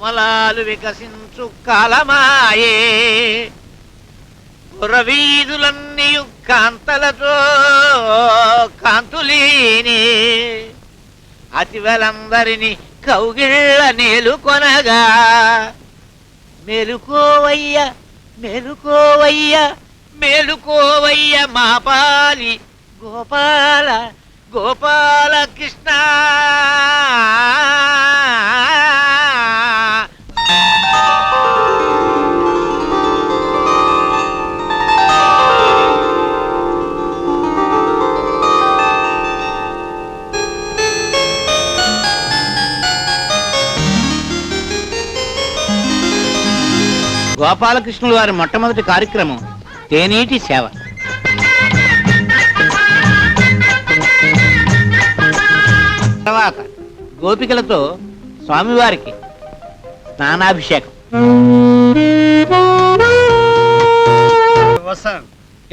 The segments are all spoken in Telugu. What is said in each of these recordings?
కమలాలు వికసించు కాలమాయే పురవీధులన్నీయు కాంతలతో కాంతులీని అతివలందరిని కౌగిళ్ళ నేలుకొనగా మెలుకోవయ్య మెలుకోవయ్య మేలుకోవయ్య మా పాలి గోపాల గోపాల కృష్ణ. గోపాలకృష్ణుల వారి మొట్టమొదటి కార్యక్రమం తేనీటి సేవ. తర్వాత గోపికలతో స్వామివారికి స్నానాభిషేకం.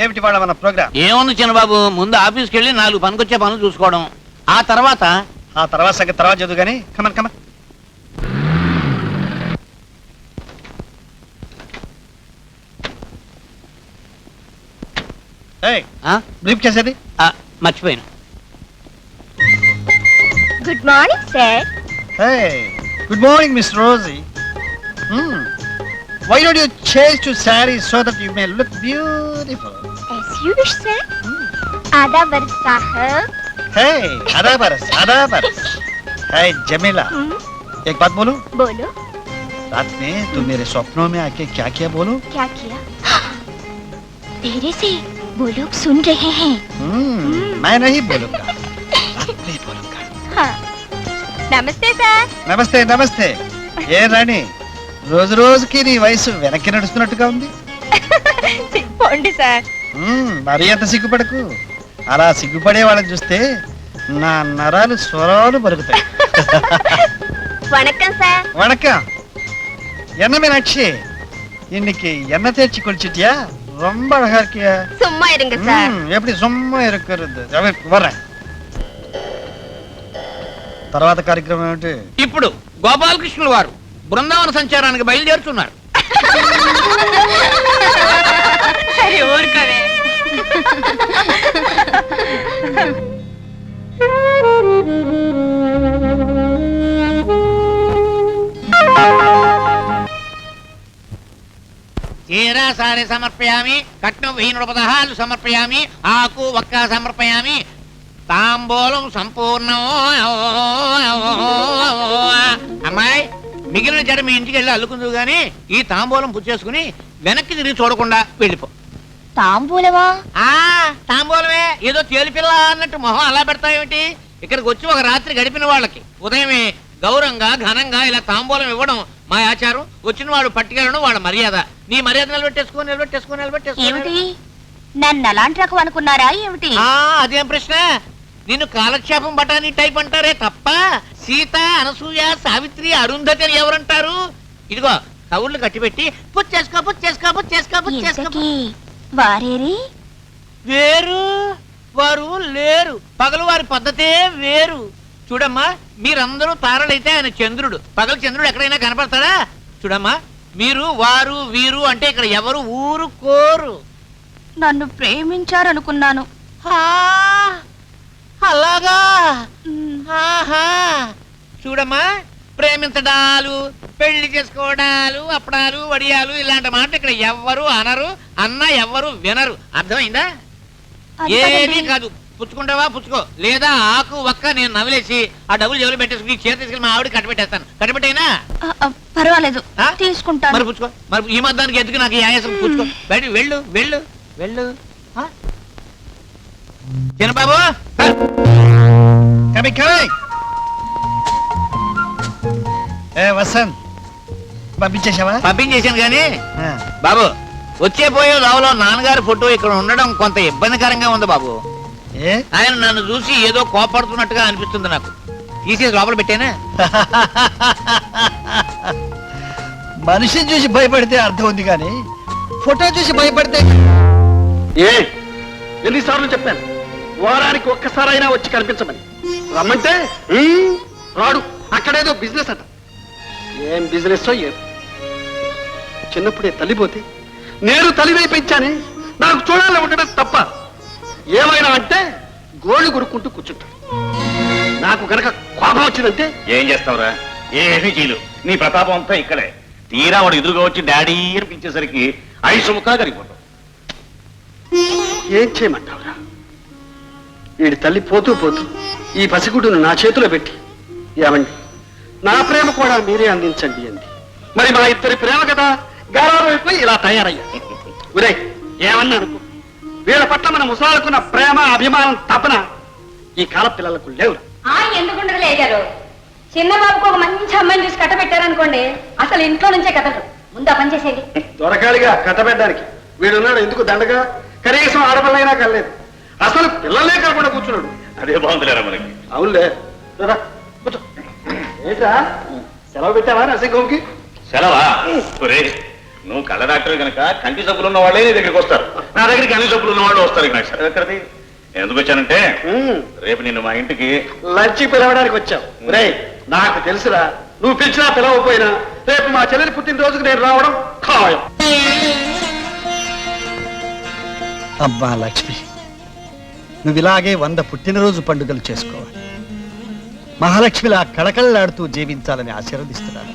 ఏమిటి వాళ్ళ మన ప్రోగ్రామ్? ఏముంది చిన్నబాబు, ముందు ఆఫీస్కి వెళ్ళి 4 పనికొచ్చే పనులు చూసుకోవడం, ఆ తర్వాత సంగతి తర్వాత చదువు కానీ కమన్ కమన్. బ్రీఫ్ చేసేది మర్చిపోయాను. Good morning sir. Good morning miss Rosie. Why don't you change to saree so that you may look beautiful? As you wish, sir. आधा बरस साहब. Hey, आधा बरस. Hey, जमीला. एक बात बोलूं? बोलो. रात में तू मेरे सपनों में आके क्या किया बोलो? क्या किया? तेरे से वो लोग सुन रहे हैं. मैं नहीं बोलूंगा. रात में बोलूंगा. हाँ. नमस्ते सर. नमस्ते नमस्ते. ఏ రాణి, రోజు రోజుకి నీ వయసు వెనక్కి నడుస్తున్నట్టుగా ఉంది. సిగ్గుపండి సార్. మరీ అంత సిగ్గుపడకు. అలా సిగ్గుపడే వాళ్ళని చూస్తే నా నరాలు స్వరాలు పలుకుతాయి. వణకం సార్. వణకం. என்ன மீனாட்சி, இன்னைக்கு என்ன தேய்ச்சி குளிச்சிட்டியா? ரொம்ப அழகா இருக்கியா. சும்மா இருங்க சார். எப்படி சும்மா இருக்கிறது? வரேன். తర్వాత కార్యక్రమం ఏమిటి? ఇప్పుడు గోపాలకృష్ణుల వారు బృందావన సంచారానికి బయలుదేరుతున్నారు. చీర సారి సమర్పయామి, కట్నం 1000 పదహాలు సమర్పయామి, ఆకు ఒక్క సమర్పయామి, తాంబూలం సంపూర్ణం. అమ్మాయి, మిగిలిన జడ మీ ఇంటికి వెళ్ళి అల్లుకుందు గాని ఈ తాంబూలం పుచ్చేసుకుని వెనక్కి తిరిగి చూడకుండా వెళ్ళిపో. తాంబూలమా? తాంబూలమే. ఏదో తేలిపిల్ల అన్నట్టు మొహం అలా పెడతావేమిటి? ఇక్కడికి వచ్చి ఒక రాత్రి గడిపిన వాళ్ళకి ఉదయమే గౌరవంగా ఘనంగా ఇలా తాంబూలం ఇవ్వడం మా ఆచారం. వచ్చిన వాడు పట్టుకెళ్ళడం వాళ్ళ మర్యాద. నీ మర్యాద నిలబెట్టేసుకో. నన్ను అలాంటి రకం అనుకున్నారా ఏమిటి? అదేం ప్రశ్న? నిన్ను కాలక్షేపం బఠానీ టైప్ అంటారే తప్ప సీత, అనసూయ, సావిత్రి, అరుంధతి అని ఎవరంటారు? ఇదిగో కవుళ్ళు కట్టిపెట్టి పుచ్చేసుకో. వారేరి వేరు, వారు లేరు. పగలు వారి పద్ధతే వేరు. చూడమ్మా, మీరందరూ తారలైతే ఆయన చంద్రుడు. పగలు చంద్రుడు ఎక్కడైనా కనపడతాడా? చూడమ్మా, మీరు వారు వీరు అంటే ఇక్కడ ఎవరు ఊరుకోరు. నన్ను ప్రేమించారనుకున్నాను. అలాగా? చూడమ్మా, ప్రేమించడాలు, పెళ్లి చేసుకోవడాలు, అప్పడాలు, వడియాలు ఇలాంటి మాట ఇక్కడ ఎవ్వరు అనరు, అన్న ఎవ్వరు వినరు. అర్థమైందా? ఏమీ కాదు. పుచ్చుకుంటావా పుచ్చుకో, లేదా ఆకు ఒక్క నేను నవ్వులేసి ఆ డబ్బులు జోలు పెట్టేసుకుని చేతి తీసుకెళ్ళి మా ఆవిడ కట్టబెట్టేస్తాను. కట్టబెట్టైనా పర్వాలేదు, తీసుకుంటాను. మరి పుచ్చుకో. మరి ఈ మధ్యానికి ఎందుకు నాకు ఈ ఆయాసం? పుచ్చుకో. బయట వెళ్ళు వెళ్ళు వెళ్ళు. చిన్నబాబు, వసంత్ పంపించేసావా? పంపించేశాను గాని బాబు, వచ్చే పోయే రావులో నాన్నగారి ఫోటో ఇక్కడ ఉండడం కొంత ఇబ్బందికరంగా ఉంది బాబు. ఆయన నన్ను చూసి ఏదో కోపడుతున్నట్టుగా అనిపిస్తుంది నాకు. తీసేసి లోపల పెట్టానా? మనిషిని చూసి భయపడితే అర్థం ఉంది కానీ ఫోటో చూసి భయపడితే ఎన్నిసార్లు చెప్పాను, వారానికి ఒక్కసారైనా వచ్చి కనిపించమని. రమ్మంటే రాడు. అక్కడేదో బిజినెస్ అట. ఏం బిజినెస్ ఏం చిన్నప్పుడే తల్లిపోతే నేను తల్లివై పెంచానే, నాకు చూడాలని ఉండడం తప్ప. ఏమైనా అంటే గోళ్ళు కొరుక్కుంటూ కూర్చుంటాడు. నాకు కనుక కోపం వచ్చిందంటే ఏం చేస్తావురా? ఏమీ చేయలు. నీ ప్రతాపం అంతా ఇక్కడే. తీరా వాడు ఎదురుగా వచ్చి డాడీ అనిపించేసరికి ఐసు ముక్క కరిగిపోతావు. ఏం చేయమంటావురా? వీడి తల్లి పోతూ పోతూ ఈ పసిగుడ్డును నా చేతిలో పెట్టి, ఏమండి నా ప్రేమ కూడా మీరే అందించండి అంది. మరి మా ఇద్దరి ప్రేమ కదా గారాబం అయిపోయి ఇలా తయారయ్యా. ఒరే ఏమన్నా అనుకో, వీళ్ళ పట్ల మన ముసలాలకున్న ప్రేమ అభిమానం తపన ఈ కాల పిల్లలకు లేవురా. ఎందుకుండదు లేగారు, చిన్న బాబుకు ఒక మంచి అమ్మాయిని చూసి కట్టబెట్టారనుకోండి, అసలు ఇంట్లో నుంచే కథలు. ముందు ఆ పని చేసేది. దొరకాలిగా కట్టబెట్టడానికి వీడున్నాడు. ఎందుకు దండగా? కనీసం ఆడపిల్లైనా కలలేదు. అసలు పిల్లలే కాకుండా కూర్చున్నాడు. అదే బాగుందిలేరా మనకి. అవునులే, రా, కూర్చో. ఏంట్రా సెలవు పెట్టావా నరసింహంకి? సెలవా? ఒరే, నువ్వు కళ్ళ డాక్టర్ కనుక కంటి జబ్బులు ఉన్న వాళ్ళే నీ దగ్గరికి వస్తారు. నా దగ్గరికి అన్ని జబ్బులు ఉన్న వాళ్ళు వస్తారు. నాకు సెలవు ఎక్కడిది? ఎందుకు వచ్చానంటే రేపు నిన్ను మా ఇంటికి లంచ్ పిలవడానికి వచ్చావు. రే నాకు తెలుసురా, నువ్వు పిలిచినా పిలవకపోయినా రేపు మా చెల్లెలి పుట్టినరోజుకు నేను రావడం ఖాయం. అబ్బా లక్ష్మి, నువ్వు ఇలాగే 100 పుట్టినరోజు పండుగలు చేసుకోవాలి. మహాలక్ష్మిలా కళకళలాడుతూ జీవించాలని ఆశీర్వదిస్తున్నాను.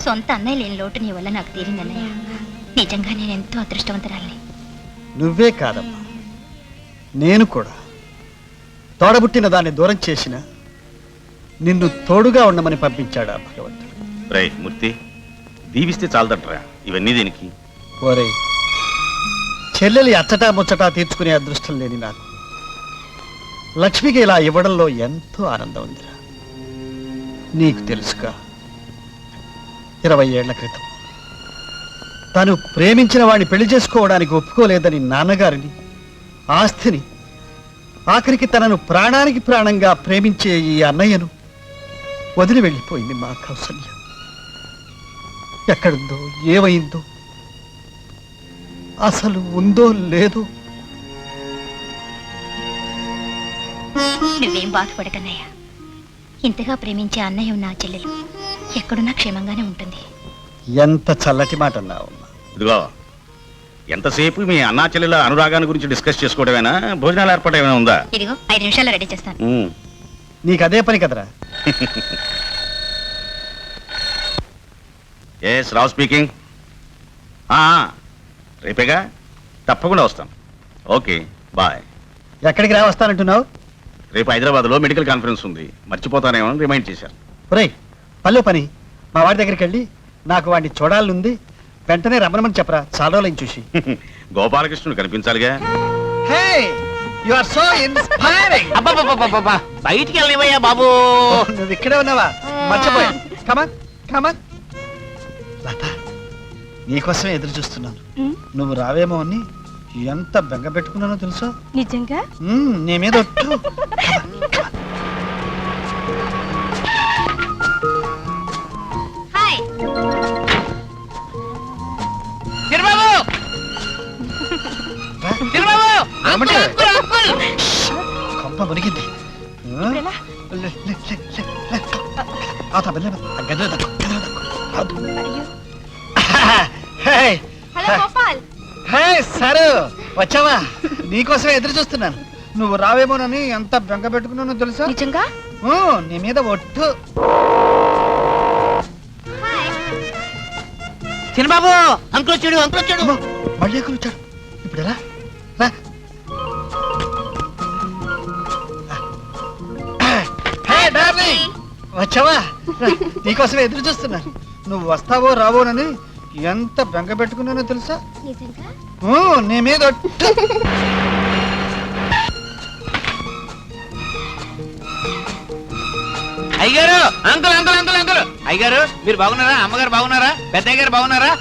సొంత అన్నయ్య లేని లోటు నీ వల్ల నాకు తీరిందన్నయ్య. నిజంగా నేను ఎంతో అదృష్టవంతురాల్ని. నువ్వే కాదమ్మా, నేను కూడా. తోడబుట్టిన దాన్ని దూరం చేసిన నిన్ను తోడుగా ఉండమని పంపించాడు ఆ భగవంతుడు. రై మూర్తి, దీవిస్తే చాలదట్రా ఇవన్నీ దీనికి. ఓరే, చెల్లెలి అచ్చటా ముచ్చటా తీర్చుకునే అదృష్టం లేని నాకు లక్ష్మికి ఇలా ఇవ్వడంలో ఎంతో ఆనందం ఉందిరా. నీకు తెలుసుగా, 20 ఏళ్ల క్రితం తను ప్రేమించిన వాడిని పెళ్లి చేసుకోవడానికి ఒప్పుకోలేదని నాన్నగారిని, ఆస్తిని, ఆఖరికి తనను ప్రాణానికి ప్రాణంగా ప్రేమించే ఈ అన్నయ్యను వదిలి వెళ్ళిపోయింది మా కౌసల్య. ఎక్కడుందో, ఏమైందో, అసలు ఉందో లేదో. నువ్వేం బాధపడకన్నయ్య. ఇంతగా ప్రేమించే అన్నయ్య ఉన్న ఆ చెల్లెలు ఎక్కడున్నా క్షేమంగానే ఉంటుంది. ఎంత చల్లటి మాట అన్నావమ్మా. ఇదిగో, ఎంతసేపు మీ అన్నా చెల్లెల అనురాగాన్ని గురించి డిస్కస్ చేసుకోవడమేనా? భోజనాలు ఏర్పాటు ఏమైనా ఉందా? ఇదిగో 5 నిమిషాల్లో రెడీ చేస్తాను. నీకు అదే పని కదరా. ఎస్, రావు స్పీకింగ్. రేపేగా, తప్పకుండా వస్తాను. Okay, bye. ఎక్కడికి రా వస్తానంటున్నావు? రేపు హైదరాబాద్లో మెడికల్ కాన్ఫరెన్స్ ఉంది, మర్చిపోతానేమో రిమైండ్ చేశారు. ఒరేయ్, పల్లె పని మా వాడి దగ్గరికి వెళ్ళి నాకు వాడిని చూడాలనుంది, వెంటనే రమ్మనమని చెప్పరా. చాలా రోజులు చూసి. గోపాలకృష్ణుడు కనిపించాలిగా. Hey, you are so inspiring. అబ్బబ్బబ్బబ్బబ్బా, బయటికి వెళ్ళనివయ్యా బాబు. నువ్వు ఇక్కడే ఉన్నావా? మర్చిపోయా. Come on come on. లత, నీకోసమే ఎదురు చూస్తున్నాను. నువ్వు రావేమో అని ఎంత బెంగ పెట్టుకున్నానో తెలుసా? నిజంగా? నీ మీద ఒట్టు. హాయ్. చిరబాబు, రా. చిరబాబు, ఏమంటే? Uncle, uncle, uncle. కొంప మునిగింది. లే, లే, లే, లే, లే. ఆతా, వెళ్ళే, ఆ గదిలో దక్కు, గదిలో దక్కు. రాదు. Hey, hello Gopal. Hey sir, వచ్చావా? నీకోసమే ఎదురు చూస్తున్నాను. నువ్వు రావేమోనని ఎంత బెంగ పెట్టుకున్నానో తెలుసా? నిజంగా? నీ మీద ఒట్టు. చిరబాబు, అంకుల్ వచ్చాడు, అంకుల్ వచ్చాడు. అమ్మో, మళ్ళీ ఎక్కడ వచ్చాడు? ఇప్పుడు ఎలా? రా. హే డార్లింగ్, వచ్చావా? రా, నీకోసమే ఎదురు చూస్తున్నాను. నువ్వు వస్తావో రావోనని ఎంత బెంగ పెట్టుకున్నానో తెలుసా? నిజంగా? నీ మీద ఒట్టు. అయ్యగారు, అంకుల్, అంకుల్, అంకుల్, అంకుల్. అయ్యగారు, మీరు బాగున్నారా? అమ్మగారు బాగున్నారా? పెద్దయ్య గారు బాగున్నారా?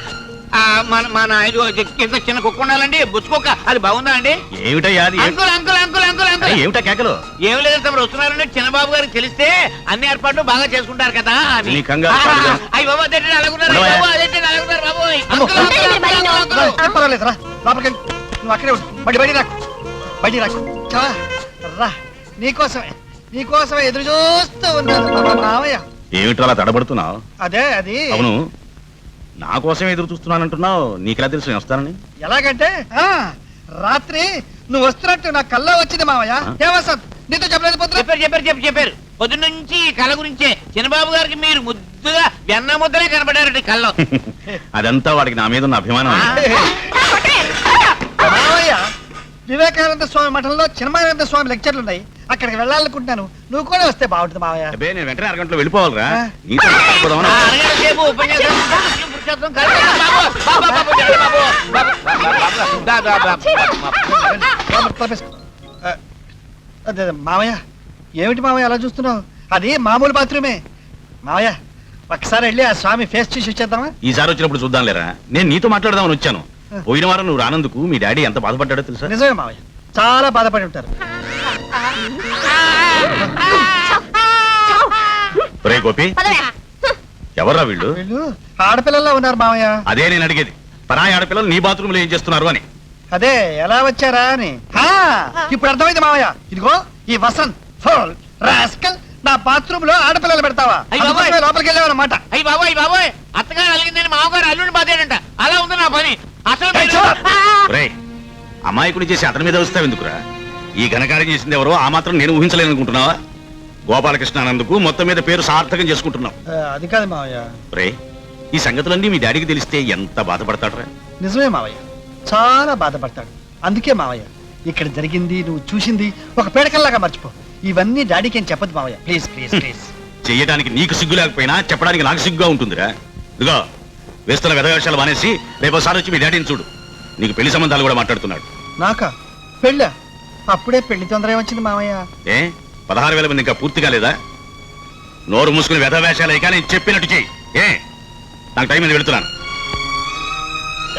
మన కింద చిన్న కుక్క ఉండాలండి, బుచ్చుకుక్క, అది బాగుందా అండి? ఏమిటయ్యా అది? Uncle, uncle, uncle, uncle, uncle. ఏమిటా కేకలు? ఏం లేదు, తమరు వస్తున్నారండి. చిన్నబాబు గారికి తెలిస్తే అన్ని ఏర్పాట్లు బాగా చేసుకుంటారు కదా అని. నీ కంగారు పడగా. అయ్యి బాబు, అదేంటి అలాగున్నారు? ఉండవా? అయ్య బాబు, అదేంటి అలాగున్నారు బాబు? అమ్మో. అంకుల్, అంకుల్, అంకుల్, అంకుల్, రా, అంకుల్. పర్వాలేదు, రా లోపలికి వెళ్ళు. నువ్వు అక్కడే ఉండు. బయట రాకు, బయట రాకు. చవా, రా, నీకోసమే ఎదురు చూస్తూ ఉన్నాను. మామయ్య ఏమిట్రా అలా తడబడుతున్నావు? అదే అది అవును, నా కోసం ఎదురు చూస్తున్నానంటున్నావు. నీకెలా తెలుసు నేను వస్తానని? ఎలాగంటే రాత్రి నువ్వు వస్తున్నట్టు నా కల్లో వచ్చింది మావయ్య. ఏ వసంత్, నీతో చెప్పలేదు పొద్దున? చెప్పారు పొద్దున్నుంచి ఈ కళ గురించే. చిన్నబాబు గారికి మీరు ముద్దుగా వెన్న ముద్దలే కనబడారండి కళ్ళలో. అదంతా వాడికి నా మీద ఉన్న అభిమానం. మావయ్య, వివేకానంద స్వామి మఠంలో చిన్మయానంద స్వామి లెక్చర్లు ఉన్నాయి, అక్కడికి వెళ్ళాలనుకుంటున్నాను. నువ్వు కూడా వస్తే బాగుంటుంది మావయ్య. అబ్బే, నేను వెంటనే అరగంటలో వెళ్ళిపోవాలిరా. ఆ. నీతో మాట్లాడుకోదామని. అరగంట సేపు ఉపన్యాసం, పురుషోత్తం, కలెక్టర్ బాబు, బాబు, బాబు, జరగండి బాబు, బాబు, బాబు, బాబు, బాబు. అదే మావయ్య, ఏమిటి మావయ్య అలా చూస్తున్నావు? అది మామూలు బాత్రూమే మావయ్య. ఒకసారి వెళ్ళి ఆ స్వామి ఫేస్ చూసి వచ్చేద్దామా? ఈసారి వచ్చినప్పుడు చూద్దాం లేరా. నేను నీతో మాట్లాడదామని వచ్చాను. పోయిన వారం నువ్వు రానందుకు మీ డాడీ ఎంత బాధపడ్డాడో తెలుసా? నిజమే మావయ్య, చాలా బాధపడి ఉంటారు. ఒరే గోపి, ఎవర్రా వీళ్ళు? వీళ్ళు ఆడపిల్లల్లో ఉన్నారు మావయ్య. అదే నేను అడిగేది. పరాయి ఆడపిల్లలు నీ బాత్రూమ్ లో ఏం చేస్తున్నారు అని. అదే ఎలా వచ్చారా అని. ఇప్పుడు అర్థమైంది మావయ్య. ఇదిగో ఈ వసంత్ ఫోల్ రాస్కల్ నా బాత్రూమ్ లో ఆడపిల్లలు పెడతావా? అయ్య బాబోయ్. అందుకోసమే లోపలికి వెళ్ళావన్నమాట. అయ్యి బాబోయ్ అత్తగారు అలిగిందని మామగారు అల్లుడిని బాధేడంట. అలా ఉంది నా పని. అసలు ఏయ్, చూడు. ఒరేయ్, అమాయకుని చేసి అతని మీద వస్తావు ఎందుకురా? ఈ ఘనకార్యం చేసింది ఎవరో ఆ మాత్రం నేను ఊహించలేనుకుంటున్నావా? గోపాలకృష్ణానందుకు మొత్తం మీద పేరు సార్థకం చేసుకుంటున్నావు. అది కాదు మావయ్య. రే, ఈ సంగతులన్నీ మీ డాడీకి తెలిస్తే ఎంత బాధపడతాడరా? నిజమే మావయ్య, చాలా బాధపడతాడు. అందుకే మావయ్య, ఇక్కడ జరిగింది నువ్వు చూసింది ఒక పేడకల్లాగా మర్చిపో. ఇవన్నీ డాడీకి ఏం చెప్పదు మావయ్య. Please please please. చెయ్యడానికి నీకు సిగ్గు లేకపోయినా చెప్పడానికి నాకు సిగ్గుగా ఉంటుందిరా. ఇదిగో, వేస్తున్న వెధవేషాలు మానేసి రేపోసారి వచ్చి మీ డాడీని చూడు. నీకు పెళ్లి సంబంధాలు కూడా మాట్లాడుతున్నాడు. నాకా పెళ్ళా? అప్పుడే పెళ్లి తొందర ఏమొచ్చింది మావయ్య? ఏ 16,000 మంది ఇంకా పూర్తి కాలేదా? నోరు మూసుకుని వెధవేషాలు కానీ చెప్పినట్టు చెయ్యి. ఏ నాకు టైం మీద వెళుతున్నాను.